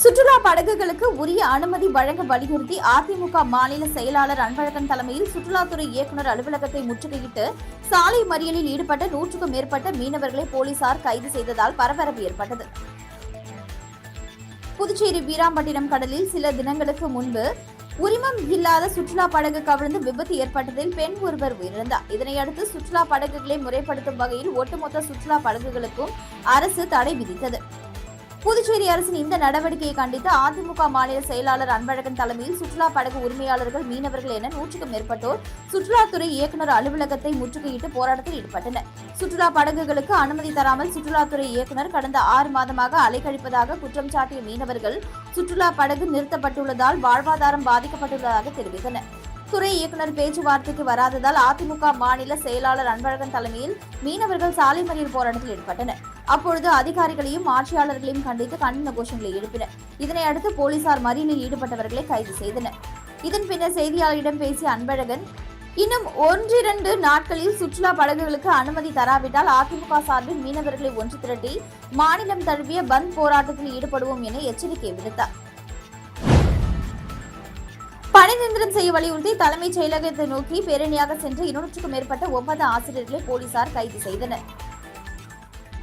சுற்றுலா படகுகளுக்கு உரிய அனுமதி வழங்க வலியுறுத்தி அதிமுக மாநில செயலாளர் அன்பழகன் தலைமையில் சுற்றுலாத்துறை இயக்குநர் அலுவலகத்தை முற்றுகையிட்டு சாலை மறியலில் ஈடுபட்ட 100க்கும் மேற்பட்ட மீனவர்களை போலீசார் கைது செய்ததால் பரபரப்பு ஏற்பட்டது. புதுச்சேரி வீராம்பட்டினம் கடலில் சில தினங்களுக்கு முன்பு உரிமம் இல்லாத சுற்றுலா படகு கவிழ்ந்து விபத்து ஏற்பட்டதில் பெண் ஒருவர் உயிரிழந்தார். இதனையடுத்து சுற்றுலா படகுகளை முறைப்படுத்தும் வகையில் ஒட்டுமொத்த சுற்றுலா படகுகளுக்கும் அரசு தடை விதித்தது. புதுச்சேரி அரசின் இந்த நடவடிக்கையை கண்டித்து அதிமுக மாநில செயலாளர் அன்பழகன் தலைமையில் சுற்றுலா படகு உரிமையாளர்கள், மீனவர்கள் என 100க்கும் மேற்பட்டோர் சுற்றுலாத்துறை இயக்குநர் அலுவலகத்தை முற்றுகையிட்டு போராட்டத்தில் ஈடுபட்டனர். சுற்றுலா படகுகளுக்கு அனுமதி தராமல் சுற்றுலாத்துறை இயக்குநர் கடந்த 6 மாதமாக அலைக்கழிப்பதாக குற்றம் சாட்டிய மீனவர்கள் சுற்றுலா படகு நிறுத்தப்பட்டுள்ளதால் வாழ்வாதாரம் பாதிக்கப்பட்டுள்ளதாக தெரிவித்தனர். துறை இயக்குநர் பேச்சுவார்த்தைக்கு வராததால் அதிமுக மாநில செயலாளர் அன்பழகன் தலைமையில் மீனவர்கள் சாலை மறியல் போராட்டத்தில் ஈடுபட்டனர். அப்பொழுது அதிகாரிகளையும் ஆட்சியாளர்களையும் கண்டித்து கண்டன கோஷங்களை எழுப்பினர். இதனை அடுத்து போலீசார் மறியலில் ஈடுபட்டவர்களை கைது செய்தனர். இதன் பின்னர் செய்தியாளர்களிடம் பேசிய அன்பழகன், இன்னும் 1-2 நாட்களில் சுற்றுலா படகுகளுக்கு அனுமதி தராவிட்டால் அதிமுக சார்பில் மீனவர்களை ஒன்று திரட்டி மாநிலம் தழுவிய பந்த் போராட்டத்தில் ஈடுபடுவோம் என எச்சரிக்கை விடுத்தார். பணி நிரந்தரம் செய்ய வலியுறுத்தி தலைமைச் செயலகத்தை நோக்கி பேரணியாக சென்று 200க்கும் மேற்பட்ட ஒப்பந்த ஆசிரியர்களை போலீசார் கைது செய்தனர்.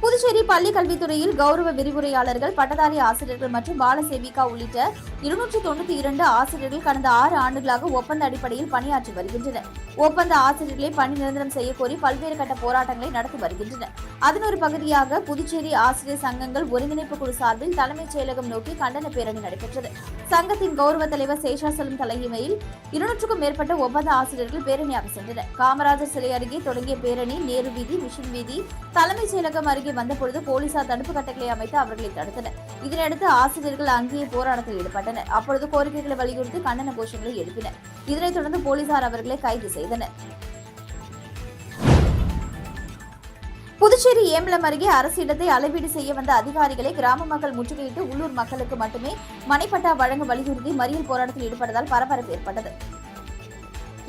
புதுச்சேரி பள்ளிக் கல்வித்துறையில் கௌரவ விரிவுரையாளர்கள், பட்டதாரி ஆசிரியர்கள் மற்றும் பாலசேவிகா உள்ளிட்ட 292 ஆசிரியர்கள் கடந்த 6 ஆண்டுகளாக ஒப்பந்த அடிப்படையில் பணியாற்றி வருகின்றனர். ஒப்பந்த ஆசிரியர்களை பணி நிரந்தரம் செய்யக்கோரி பல்வேறு கட்ட போராட்டங்களை நடத்தி வருகின்றனர். அதன் ஒரு பகுதியாக புதுச்சேரி ஆசிரியர் சங்கங்கள் ஒருங்கிணைப்பு குழு சார்பில் தலைமைச் செயலகம் நோக்கி கண்டன பேரணி நடைபெற்றது. சங்கத்தின் கௌரவ தலைவர் சேஷாசலம் தலைமையில் 200க்கும் மேற்பட்ட ஒப்பந்த ஆசிரியர்கள் பேரணியாக சென்றனர். காமராஜர் சிலை அருகே தொடங்கிய பேரணி நேரு வீதி, மிஷின் வீதி, தலைமைச் செயலகம் அருகே வந்தபொழுது போலீசார் தடுப்பு கட்டைகளை அமைத்து அவர்களை தடுத்தனர். இதனையடுத்து ஆசிரியர்கள் அங்கேயே போராட்டத்தில் ஈடுபட்டனர். அப்பொழுது கோரிக்கைகளை வலியுறுத்தி கண்டன கோஷங்களை எழுப்பினர். இதனைத் தொடர்ந்து போலீசார் அவர்களை கைது செய்தனர். புதுச்சேரி ஏம்பலம் அருகே அரசு இடத்தை அளவீடு செய்ய வந்த அதிகாரிகளை கிராம மக்கள் முற்றுகையிட்டு உள்ளூர் மக்களுக்கு மட்டுமே மனைப்பட்டா வழங்க வலியுறுத்தி மறியல் போராட்டத்தில் ஈடுபட்டதால் பரபரப்பு ஏற்பட்டது.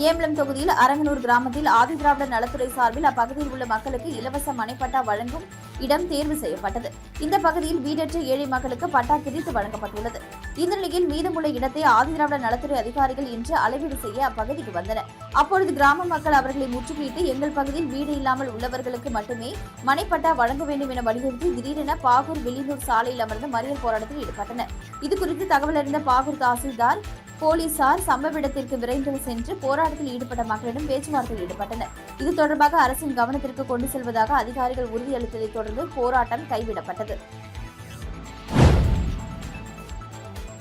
ஏம்பலம் தொகுதியில் அரங்கனூர் கிராமத்தில் ஆதிதிராவிடர் நலத்துறை சார்பில் அப்பகுதியில் உள்ள மக்களுக்கு இலவச மனைப்பட்டா வழங்கும் இடம் தேர்வு செய்யப்பட்டது. இந்த பகுதியில் வீடற்ற ஏழை மக்களுக்கு பட்டா பிரித்து வழங்கப்பட்டுள்ளது. இந்த நிலையில் மீதமுள்ள இடத்தை ஆதிதிராவிடர் நலத்துறை அதிகாரிகள் இன்று அளவீடு செய்ய அப்பகுதிக்கு வந்தனர். அப்பொழுது கிராம மக்கள் அவர்களை முற்றுகையிட்டு எங்கள் பகுதியில் வீடு இல்லாமல் உள்ளவர்களுக்கு மட்டுமே மனைப்பட்டா வழங்க வேண்டும் என வலியுறுத்தி திடீரென பாகூர் வெளியூர் சாலையில் அமர்ந்து மறியல் போராட்டத்தில் ஈடுபட்டனர். இதுகுறித்து தகவல் அறிந்த பாகூர் தாசில்தார், போலீசார் சம்பவ இடத்திற்கு விரைந்து சென்று போராட்டத்தில் ஈடுபட்ட மக்களிடம் பேச்சுவார்த்தையில் ஈடுபட்டனர். இது தொடர்பாக அரசின் கவனத்திற்கு கொண்டு செல்வதாக அதிகாரிகள் உறுதியளித்ததைத் தொடர்ந்து போராட்டம் கைவிடப்பட்டது.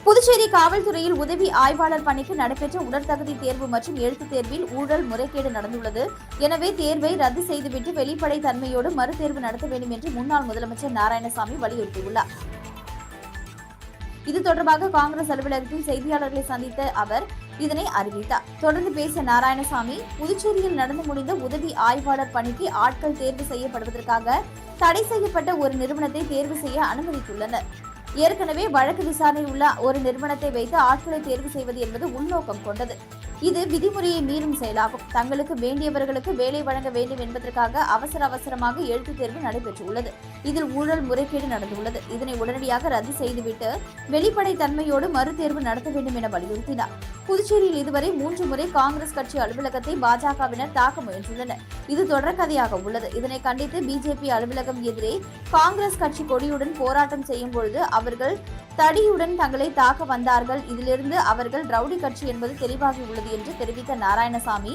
புதுச்சேரி காவல்துறையில் உதவி ஆய்வாளர் பணிக்கு நடைபெற்ற உடற்தகுதி தேர்வு மற்றும் எழுத்துத் தேர்வில் ஊழல் முறைகேடு நடந்துள்ளது. எனவே தேர்வை ரத்து செய்துவிட்டு வெளிப்படை தன்மையோடு மறுதேர்வு நடத்த வேண்டும் என்று முன்னாள் முதலமைச்சர் நாராயணசாமி வலியுறுத்தியுள்ளார். இது தொடர்பாக காங்கிரஸ் அலுவலகத்தில் செய்தியாளர்களை சந்தித்த அவர் இதனை அறிவித்தார். தொடர்ந்து பேசிய நாராயணசாமி, புதுச்சேரியில் நடந்து முடிந்த உதவி ஆய்வாளர் பணிக்கு ஆட்கள் தேர்வு செய்யப்படுவதற்காக தடை செய்யப்பட்ட ஒரு நிறுவனத்தை தேர்வு செய்ய அனுமதித்துள்ளனர். ஏற்கனவே வழக்கு விசாரணை உள்ள ஒரு நிறுவனத்தை வைத்து ஆட்களை தேர்வு செய்வது என்பது உள்நோக்கம் கொண்டது. இது விதிமுறையை மீறும் செயலாகும். தங்களுக்கு வேண்டியவர்களுக்கு வேலை வழங்க வேண்டும் என்பதற்காக அவசரமாக எழுத்துத் தேர்வு நடைபெற்றுள்ளது. இதில் ஊழல் முறைகேடு நடந்துள்ளது. இதனை உடனடியாக ரத்து செய்துவிட்டு வெளிப்படை தன்மையோடு மறுதேர்வு நடத்த வேண்டும் என வலியுறுத்தினார். புதுச்சேரியில் இதுவரை 3 முறை காங்கிரஸ் கட்சி அலுவலகத்தை பாஜகவினர் தாக்க முயன்றுள்ளனர். இது தொடர்கதையாக உள்ளது. இதனை கண்டித்து பிஜேபி அலுவலகம் எதிரே காங்கிரஸ் கட்சி கொடியுடன் போராட்டம் செய்யும் பொழுது அவர்கள் தடியுடன் தங்களை தாக்க வந்தார்கள். இதிலிருந்து அவர்கள் ரவுடி கட்சி என்பது தெளிவாகியுள்ளது என்று தெரிவித்த நாராயணசாமி,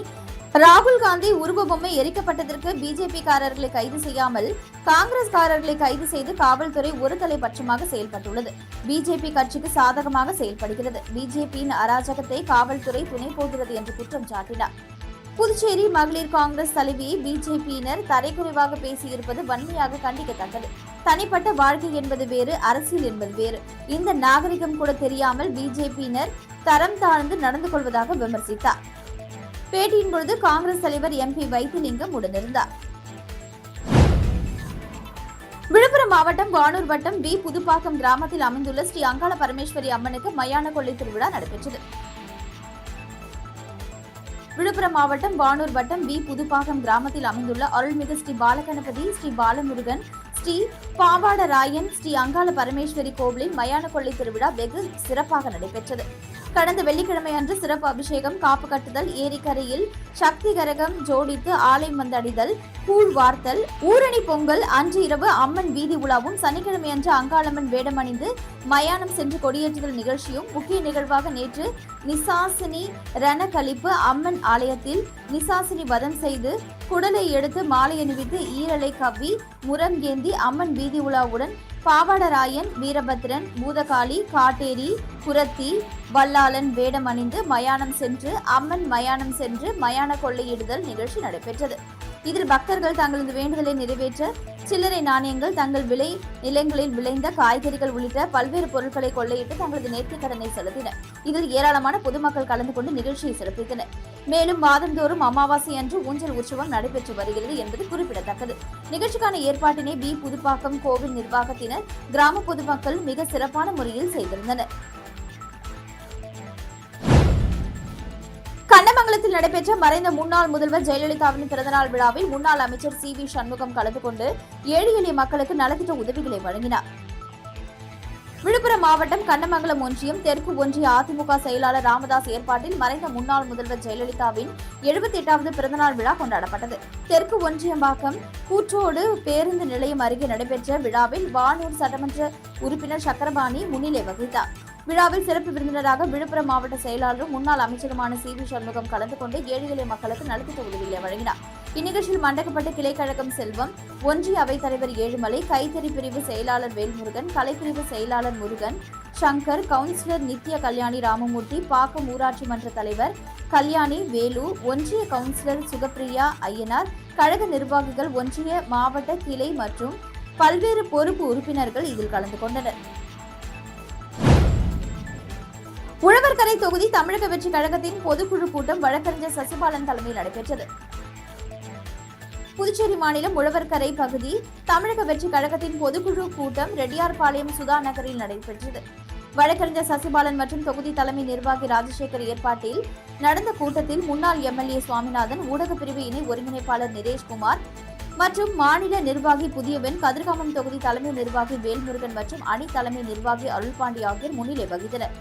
ராகுல் காந்தி உருவ பொம்மை எரிக்கப்பட்டதற்கு பிஜேபிக்காரர்களை கைது செய்யாமல் காங்கிரஸ்காரர்களை கைது செய்து காவல்துறை ஒரு தலைபட்சமாக செயல்பட்டுள்ளது. பிஜேபி கட்சிக்கு சாதகமாக செயல்படுகிறது. பிஜேபியின் அராஜகத்தை காவல்துறை துணை போகிறது என்று குற்றம் சாட்டினார். புதுச்சேரி மகளிர் காங்கிரஸ் தலைவியை பிஜேபியினர் தரைக்குறைவாக பேசியிருப்பது வன்மையாக கண்டிக்கத்தக்கது. தனிப்பட்ட வாழ்க்கை என்பது வேறு, அரசியல் என்பது வேறு. இந்த நாகரிகம் கூட தெரியாமல் பிஜேபியினர் தரம் தாழ்ந்து நடந்து கொள்வதாக விமர்சித்தார். பேட்டியின் பொழுது காங்கிரஸ் தலைவர் MP வைத்திலிங்கம் உடனிருந்தார். விழுப்புரம் மாவட்டம் வானூர் வட்டம் B புதுப்பாக்கம் கிராமத்தில் அமைந்துள்ள ஸ்ரீ அங்காள பரமேஸ்வரி அம்மனுக்கு மயான கொள்ளை திருவிழா நடைபெற்றது. விழுப்புரம் மாவட்டம் வானூர் வட்டம் B புதுப்பாக்கம் கிராமத்தில் அமைந்துள்ள அருள்மிகு ஸ்ரீ பாலகணபதி, ஸ்ரீ பாலமுருகன், ஸ்ரீ பாவாடராயன் ஸ்ரீ அங்காள பரமேஸ்வரி கோவிலில் மயான கொள்ளை திருவிழா வெகு சிறப்பாக நடைபெற்றது. கடந்த வெள்ளிக்கிழமை அன்று சிறப்பு அபிஷேகம், காப்பு கட்டுதல், ஏரிக்கரையில் சக்தி கரகம் ஜோடித்து ஆலை வந்தடிதல், கூழ் வார்த்தல், ஊரணி பொங்கல், அன்று இரவு அம்மன் வீதி உலாவும், சனிக்கிழமை அன்று அங்காளம்மன் வேடமணிந்து மயானம் சென்று கொடியேற்றுதல் நிகழ்ச்சியும் முக்கிய நிகழ்வாக நேற்று நிசாசினி ரணகழிப்பு அம்மன் ஆலயத்தில் நிசாசினி வதம் செய்து குடலை எடுத்து மாலை அணிவித்து ஈரலை கவ்வி முரம் ஏந்தி அம்மன் வீதி உலாவுடன் பாவாடராயன், வீரபத்ரன், பூதகாளி, காட்டேரி, குரத்தி, வல்லாளன் வேடம் அணிந்து மயானம் சென்று அம்மன் மயானம் சென்று மயான கொள்ளையிடுதல் நிகழ்ச்சி நடைபெற்றது. இதில் பக்தர்கள் தங்களது வேண்டுதலை நிறைவேற்ற சில்லறை நாணயங்கள், தங்கள் விளை நிலங்களில் விளைந்த காய்கறிகள் உள்ளிட்ட பல்வேறு பொருட்களை கொள்ளையிட்டு தங்களது நேர்த்திக் கடனை செலுத்தினர். இதில் ஏராளமான பொதுமக்கள் கலந்து கொண்டு நிகழ்ச்சியை சிறப்பித்தனர். மேலும் மாதந்தோறும் அமாவாசை அன்று ஊஞ்சல் உற்சவம் நடைபெற்று வருகிறது என்பது குறிப்பிடத்தக்கது. நிகழ்ச்சிக்கான ஏற்பாட்டினை புதுப்பாக்கம் கோவில் நிர்வாகத்தினர், கிராம பொதுமக்கள் மிக சிறப்பான முறையில் செய்திருந்தனர். கண்ணமங்கலத்தில் நடைபெற்ற மறைந்த முன்னாள் முதல்வர் ஜெயலலிதாவின் பிறந்தநாள் விழாவில் முன்னாள் அமைச்சர் சி. வி. சண்முகம் கலந்து கொண்டு ஏழை எளிய மக்களுக்கு நலத்திட்ட உதவிகளை வழங்கினார். விழுப்புரம் மாவட்டம் கண்ணமங்கலம் ஒன்றியம் தெற்கு ஒன்றிய அதிமுக செயலாளர் ராமதாஸ் ஏற்பாட்டில் மறைந்த முன்னாள் முதல்வர் ஜெயலலிதாவின் 78வது பிறந்தநாள் விழா கொண்டாடப்பட்டது. தெற்கு ஒன்றியம்பாக்கம் கூற்றோடு பேருந்து நிலையம் அருகே நடைபெற்ற விழாவில் வானூர் சட்டமன்ற உறுப்பினர் சக்கரபாணி முன்னிலை வகித்தார். விழாவில் சிறப்பு விருந்தினராக விழுப்புரம் மாவட்ட செயலாளரும் முன்னாள் அமைச்சருமான சி. வி. சண்முகம் கலந்து கொண்டு ஏழை எளிய மக்களுக்கு நலத்திட்ட உதவிகளை வழங்கினார். இந்நிகழ்ச்சியில் மண்டக்கப்பட்ட கிளைக்கழகம் செல்வம், ஒன்றிய அவைத் தலைவர் ஏழுமலை, கைத்தறி பிரிவு செயலாளர் வேல்முருகன், கலைப்பிரிவு செயலாளர் முருகன், சங்கர், கவுன்சிலர் நித்ய கல்யாணி ராமமூர்த்தி, பாக்கம் ஊராட்சி மன்ற தலைவர் கல்யாணி வேலு, ஒன்றிய கவுன்சிலர் சுகப்பிரியா ஐயனார், கழக நிர்வாகிகள், ஒன்றிய மாவட்ட கிளை மற்றும் பல்வேறு பொறுப்பு உறுப்பினர்கள் இதில் கலந்து கொண்டனர். உழவர்கரை தொகுதி தமிழக வெற்றி கழகத்தின் பொதுக்குழு கூட்டம் வழக்கறிஞர் சசிபாலன் தலைமையில் நடைபெற்றது. புதுச்சேரி மாநிலம் உழவர்கரை பகுதி தமிழக வெற்றி கழகத்தின் பொதுக்குழு கூட்டம் ரெட்டியார்பாளையம் சுதா நகரில் நடைபெற்றது. வழக்கறிஞர் சசிபாலன் மற்றும் தொகுதி தலைமை நிர்வாகி ராஜசேகர் ஏற்பாட்டில் நடந்த கூட்டத்தில் முன்னாள் எம்எல்ஏ சுவாமிநாதன், ஊடகப் பிரிவு இணை ஒருங்கிணைப்பாளர் நிரேஷ்குமார் மற்றும் மாநில நிர்வாகி புதியவன், கதிர்காமம் தொகுதி தலைமை நிர்வாகி வேல்முருகன் மற்றும் அணி தலைமை நிர்வாகி அருள்பாண்டி ஆகியோர் முன்னிலை வகித்தனர்.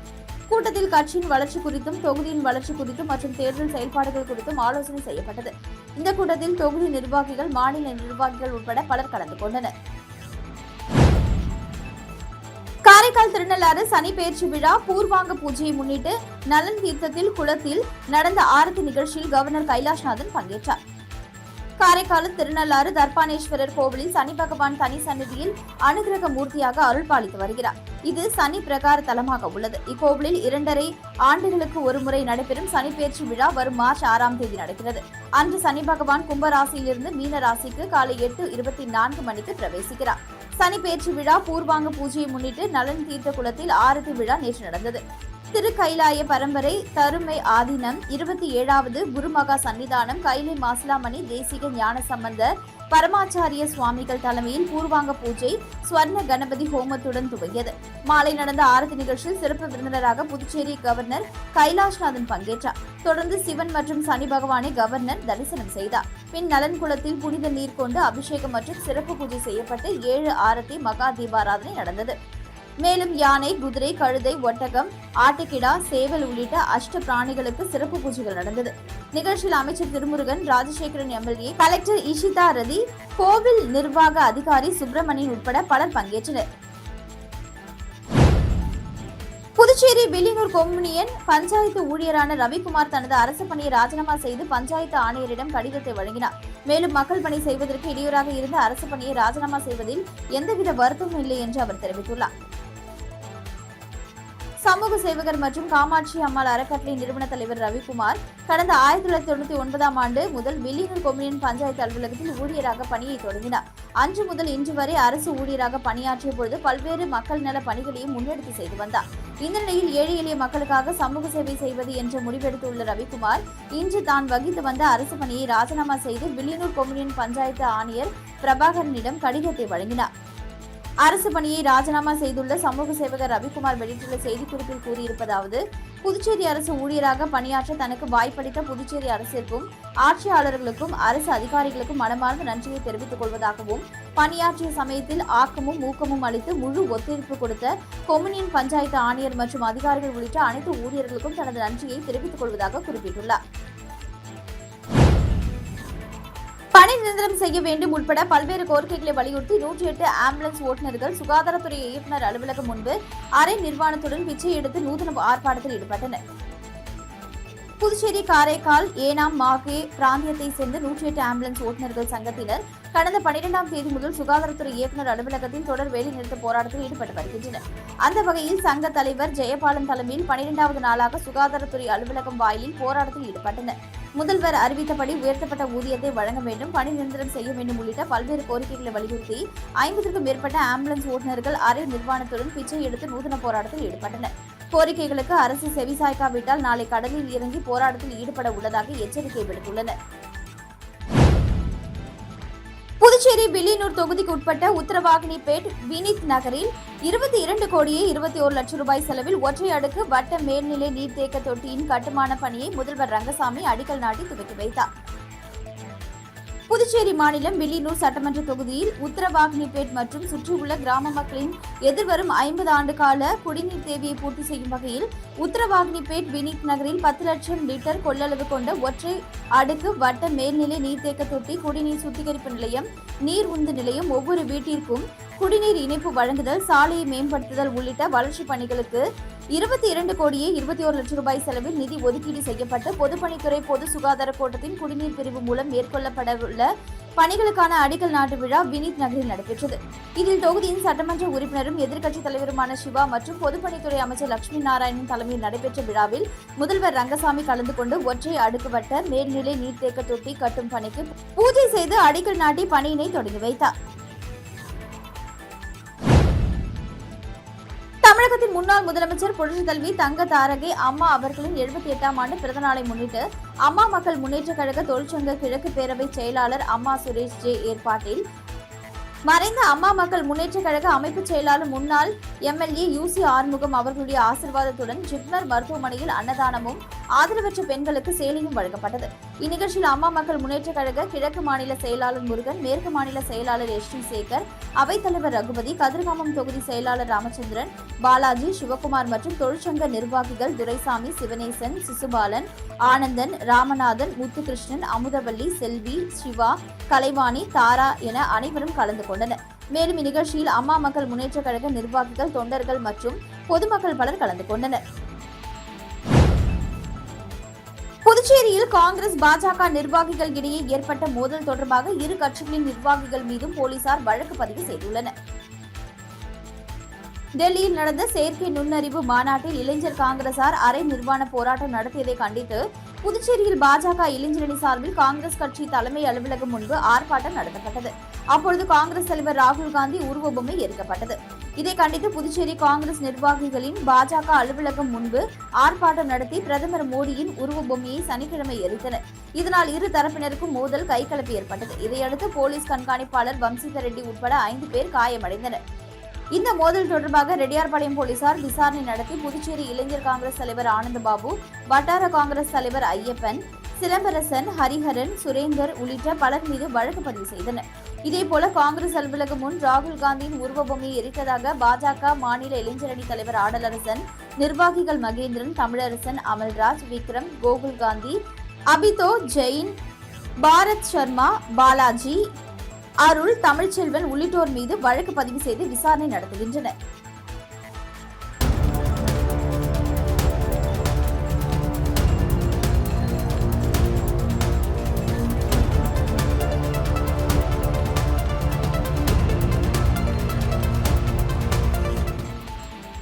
கூட்டத்தில் கட்சியின் வளர்ச்சி குறித்தும், தொகுதியின் வளர்ச்சி குறித்தும் மற்றும் தேர்தல் செயல்பாடுகள் குறித்தும் ஆலோசனை செய்யப்பட்டது. இந்த கூட்டத்தில் தொகுதி நிர்வாகிகள், மாநில நிர்வாகிகள் உட்பட பலர் கலந்து கொண்டனர். காரைக்கால் திருநள்ளாறு சனி பெயர்ச்சி விழா பூர்வாங்க பூஜையை முன்னிட்டு நலன் தீர்த்தத்தில் குளத்தில் நடந்த ஆரத்தி நிகழ்ச்சியில் கவர்னர் கைலாஷ்நாதன் பங்கேற்றார். காரைக்கால் திருநள்ளாறு தர்பானேஸ்வரர் கோவிலில் சனி பகவான் தனி சந்நிதியில் அனுகிரக மூர்த்தியாக அருள் பாலித்து வருகிறார். இது சனி பிரகார தலமாக உள்ளது. இக்கோவிலில் 2.5 ஆண்டுகளுக்கு ஒருமுறை நடைபெறும் சனி பெயர்ச்சி விழா வரும் மார்ச் 6ஆம் தேதி நடக்கிறது. அன்று சனி பகவான் கும்ப ராசியிலிருந்து மீன ராசிக்கு காலை 8:24 மணிக்கு பிரவேசிக்கிறார். சனி பெயர்ச்சி விழா பூர்வாங்க பூஜையை முன்னிட்டு நலன் தீர்த்த குளத்தில் ஆரத்தி விழா நேற்று நடந்தது. திரு கைலாய பரம்பரை தருமை ஆதீனம் 27வது குருமகா சன்னிதானம் கைலை மாசிலாமணி தேசிக ஞான சம்பந்த பரமாச்சாரிய சுவாமிகள் தலைமையில் பூர்வாங்க பூஜை ஸ்வர்ண கணபதி ஹோமத்துடன் துவங்கியது. மாலை நடந்த ஆரத்தி நிகழ்ச்சியில் சிறப்பு விருந்தினராக புதுச்சேரி கவர்னர் கைலாஷ்நாதன் பங்கேற்றார். தொடர்ந்து சிவன் மற்றும் சனி பகவானை கவர்னர் தரிசனம் செய்தார். பின் நலன் குளத்தில் புனித நீர் கொண்டு அபிஷேகம் மற்றும் சிறப்பு பூஜை செய்யப்பட்டு 7 ஆரத்தி மகா தீபாராதனை நடந்தது. மேலும் யானை, குதிரை, கழுதை, ஒட்டகம், ஆட்டுக்கிடா, சேவல் உள்ளிட்ட அஷ்ட பிராணிகளுக்கு சிறப்பு பூஜைகள் நடந்தது. நிகழ்ச்சியில் அமைச்சர் திருமுருகன், ராஜசேகரன் எம்எல்ஏ, கலெக்டர் இஷிதா ரதி, கோவில் நிர்வாக அதிகாரி சுப்பிரமணியன் உட்பட பலர் பங்கேற்றனர். புதுச்சேரி வில்லியனூர் கொம்யூனியன் பஞ்சாயத்து ஊழியரான ரவிக்குமார் தனது அரசு பணியை ராஜினாமா செய்து பஞ்சாயத்து ஆணையரிடம் கடிதத்தை வழங்கினார். மேலும் மக்கள் பணி செய்வதற்கு இடையூறாக இருந்த அரசு பணியை ராஜினாமா செய்வதில் எந்தவித வருத்தமும் இல்லை என்று அவர் தெரிவித்துள்ளார். சமூக சேவகர் மற்றும் காமாட்சி அம்மாள் அறக்கட்டளை நிறுவன தலைவர் ரவிக்குமார் கடந்த 1999ஆம் ஆண்டு முதல் வில்லியனூர் கொம்யூனியன் பஞ்சாயத்து அலுவலகத்தில் ஊழியராக பணியை தொடங்கினார். அன்று முதல் இன்று வரை அரசு ஊழியராக பணியாற்றிய பொழுது பல்வேறு மக்கள் நல பணிகளையும் முன்னெடுத்து செய்து வந்தார். இந்த நிலையில் ஏழை எளிய மக்களுக்காக சமூக சேவை செய்வது என்ற முடிவெடுத்துள்ள ரவிக்குமார் இன்று தான் வகித்து வந்த அரசு பணியை ராஜினாமா செய்து வில்லியனூர் கொம்யூனியன் பஞ்சாயத்து ஆணையர் பிரபாகரனிடம் கடிதத்தை வழங்கினார். அரசு பணியை ராஜினாமா செய்துள்ள சமூக சேவகர் ரவிக்குமார் வெளியிட்டுள்ள செய்திக்குறிப்பில் கூறியிருப்பதாவது, புதுச்சேரி அரசு ஊழியராக பணியாற்ற தனக்கு வாய்ப்பளித்த புதுச்சேரி அரசிற்கும் ஆட்சியாளர்களுக்கும் அரசு அதிகாரிகளுக்கும் மனமார்ந்த நன்றியை தெரிவித்துக் கொள்வதாகவும், பணியாற்றிய சமயத்தில் ஆக்கமும் ஊக்கமும் அளித்து முழு ஒத்துழைப்பு கொடுத்த கொம்யூனியன் பஞ்சாயத்து ஆணையர் மற்றும் அதிகாரிகள் உள்ளிட்ட அனைத்து ஊழியர்களுக்கும் தனது நன்றியை தெரிவித்துக் கொள்வதாக குறிப்பிட்டுள்ளார். பணி நிரந்தரம் செய்ய வேண்டும் உட்பட பல்வேறு கோரிக்கைகளை வலியுறுத்தி 108 ஆம்புலன்ஸ் ஓட்டுநர்கள் சுகாதாரத்துறை இயக்குநர் அலுவலகம் முன்பு அரை நிர்வாணத்துடன் பிச்சை எடுத்து நூதன ஆர்ப்பாட்டத்தில் ஈடுபட்டனர். புதுச்சேரி, காரைக்கால், ஏனாம், மாகே பிராந்தியத்தை சேர்ந்த 108 ஆம்புலன்ஸ் ஓட்டுநர்கள் சங்கத்தினர் கடந்த 12ஆம் தேதி முதல் சுகாதாரத்துறை இயக்குநர் அலுவலகத்தில் தொடர் வேலைநிறுத்த போராட்டத்தில் ஈடுபட்டு வருகின்றனர். அந்த வகையில் சங்க தலைவர் ஜெயபாலன் தலைமையில் 12வது நாளாக சுகாதாரத்துறை அலுவலகம் வாயிலில் போராட்டத்தில் ஈடுபட்டனர். முதல்வர் அறிவித்தபடி உயர்த்தப்பட்ட ஊதியத்தை வழங்க வேண்டும், பணி நிரந்தரம் செய்ய வேண்டும் உள்ளிட்ட பல்வேறு கோரிக்கைகளை வலியுறுத்தி 50க்கும் மேற்பட்ட ஆம்புலன்ஸ் ஓட்டுநர்கள் அரை நிர்வாணத்துடன் பிச்சை எடுத்து நூதன போராட்டத்தில் ஈடுபட்டனர். கோரிக்கைகளுக்கு அரசு செவிசாய்க்காவிட்டால் நாளை கடலில் இறங்கி போராட்டத்தில் ஈடுபட உள்ளதாக எச்சரிக்கை விடுத்துள்ளனர். புதுச்சேரி வில்லியனூர் தொகுதிக்கு உட்பட்ட உத்தரவாகினிபேட் வினித் நகரில் 22 கோடியே 21 லட்சம் ரூபாய் செலவில் ஒற்றை அடுக்கு வட்ட மேல்நிலை நீர்த்தேக்க தொட்டியின் கட்டுமான பணியை முதல்வர் ரங்கசாமி அடிக்கல் நாட்டி துவக்கி வைத்தார். புதுச்சேரி மாநிலம் வில்லியனூர் சட்டமன்ற தொகுதியில் உத்தரவாகினிபேட் மற்றும் சுற்றியுள்ள கிராம மக்களின் எதிர்வரும் 50 ஆண்டு கால குடிநீர் தேவையை பூர்த்தி செய்யும் வகையில் உத்தரவாகினிபேட் வினித் நகரில் 10 லட்சம் லிட்டர் கொள்ளளவு கொண்ட ஒற்றை அடுக்கு வட்ட மேல்நிலை நீர்த்தேக்க தொட்டி, குடிநீர் சுத்திகரிப்பு நிலையம், நீர் உந்து நிலையம், ஒவ்வொரு வீட்டிற்கும் குடிநீர் இணைப்பு வழங்குதல், சாலையை மேம்படுத்துதல் உள்ளிட்ட வளர்ச்சி பணிகளுக்கு 22 கோடியே 21 லட்சம் ரூபாய் செலவில் நிதி ஒதுக்கீடு செய்யப்பட்டு பொதுப்பணித்துறை பொது சுகாதார கோட்டத்தின் குடிநீர் பிரிவு மூலம் மேற்கொள்ளப்படவுள்ள பணிகளுக்கான அடிக்கல் நாட்டு விழா வினித் நகரில் நடைபெற்றது. இதில் தொகுதியின் சட்டமன்ற உறுப்பினரும் எதிர்க்கட்சித் தலைவருமான சிவா மற்றும் பொதுப்பணித்துறை அமைச்சர் லட்சுமி நாராயணன் தலைமையில் நடைபெற்ற விழாவில் முதல்வர் ரங்கசாமி கலந்து கொண்டு ஒற்றை அடுக்கு வட்ட மேல்நிலை நீர்த்தேக்க தொட்டி கட்டும் பணிக்கு பூஜை செய்து அடிக்கல் நாட்டி பணியினை தொடங்கி வைத்தார். தமிழகத்தின் முன்னாள் முதலமைச்சர் புரட்சித் தலைவி தங்க தாரகை அம்மா அவர்களின் 78ஆம் ஆண்டு பிறந்த நாளை முன்னிட்டு அம்மா மக்கள் முன்னேற்றக் கழக தொழிற்சங்க கிழக்கு பேரவை செயலாளர் அம்மா சுரேஷ் ஜே ஏற்பாட்டில் மறைந்த அம்மா மக்கள் முன்னேற்றக் கழக அமைப்பு செயலாளர் முன்னாள் எம்எல்ஏ யூசி ஆறுமுகம் அவர்களுடைய ஆசீர்வாதத்துடன் ஜிப்மர் மருத்துவமனையில் அன்னதானமும் ஆதரவற்ற பெண்களுக்கு சேலையும் வழங்கப்பட்டது. இந்நிகழ்ச்சியில் அம்மா மக்கள் முன்னேற்றக் கழக கிழக்கு மாநில செயலாளர் முருகன், மேற்கு மாநில செயலாளர் எஸ்.டி. சேகர், அவைத்தலைவர் ரகுபதி, கதிர்காமம் தொகுதி செயலாளர் ராமச்சந்திரன், பாலாஜி, சிவகுமார் மற்றும் தொழிற்சங்க நிர்வாகிகள் துரைசாமி, சிவனேசன், சிசுபாலன், ஆனந்தன், ராமநாதன், முத்துகிருஷ்ணன், அமுதவல்லி, செல்வி, சிவா, கலைவாணி, தாரா என அனைவரும் கலந்து கொண்டனர். மேலும் இந்நிகழ்ச்சியில் அம்மா மக்கள் முன்னேற்றக் கழக நிர்வாகிகள், தொண்டர்கள் மற்றும் பொதுமக்கள் பலர் கலந்து கொண்டனர். புதுச்சேரியில் காங்கிரஸ், பாஜக நிர்வாகிகள் இடையே ஏற்பட்ட மோதல் தொடர்பாக இரு கட்சிகளின் நிர்வாகிகள் மீதும் போலீசார் வழக்கு பதிவு செய்துள்ளனர். டெல்லியில் நடந்த செயற்கை நுண்ணறிவு மாநாட்டில் இளைஞர் காங்கிரசார் அரை நிர்வாண போராட்டம் நடத்தியதை கண்டித்து புதுச்சேரியில் பாஜக இளைஞரணி சார்பில் காங்கிரஸ் கட்சி தலைமை அலுவலகம் முன்பு ஆர்ப்பாட்டம் நடத்தப்பட்டது. அப்பொழுது காங்கிரஸ் தலைவர் ராகுல் காந்தி உருவ பொம்மை எரிக்கப்பட்டது. இதை கண்டித்து புதுச்சேரி காங்கிரஸ் நிர்வாகிகளின் பாஜக அலுவலகம் முன்பு ஆர்ப்பாட்டம் நடத்தி பிரதமர் மோடியின் உருவ பொம்மையை சனிக்கிழமை எரித்தனர். இதனால் இரு தரப்பினருக்கும் மோதல் கைகலப்பு ஏற்பட்டது. இதையடுத்து போலீஸ் கண்காணிப்பாளர் வம்சிதர் ரெட்டி உட்பட 5 பேர் காயமடைந்தனர். இந்த மோதல் தொடர்பாக ரெட்டியார்பாளையம் போலீசார் விசாரணை நடத்தி புதுச்சேரி இளைஞர் காங்கிரஸ் தலைவர் ஆனந்தபாபு, வட்டார காங்கிரஸ் தலைவர் ஐயப்பன், சிலம்பரசன், ஹரிஹரன், சுரேந்தர் உள்ளிட்ட பலர் மீது வழக்கு பதிவு செய்தனர். இதேபோல காங்கிரஸ் அலுவலகம் முன் ராகுல் காந்தியின் உருவ பொம்மையை எரித்ததாக பாஜக மாநில இளைஞரணி தலைவர் ஆடலரசன், நிர்வாகிகள் மகேந்திரன், தமிழரசன், அமல்ராஜ், விக்ரம், கோகுல் காந்தி, அபிதோ ஜெயின், பாரத் சர்மா, பாலாஜி, அருள், தமிழ்ச்செல்வன் உள்ளிட்டோர் மீது வழக்கு பதிவு செய்து விசாரணை நடத்துகின்றனர்.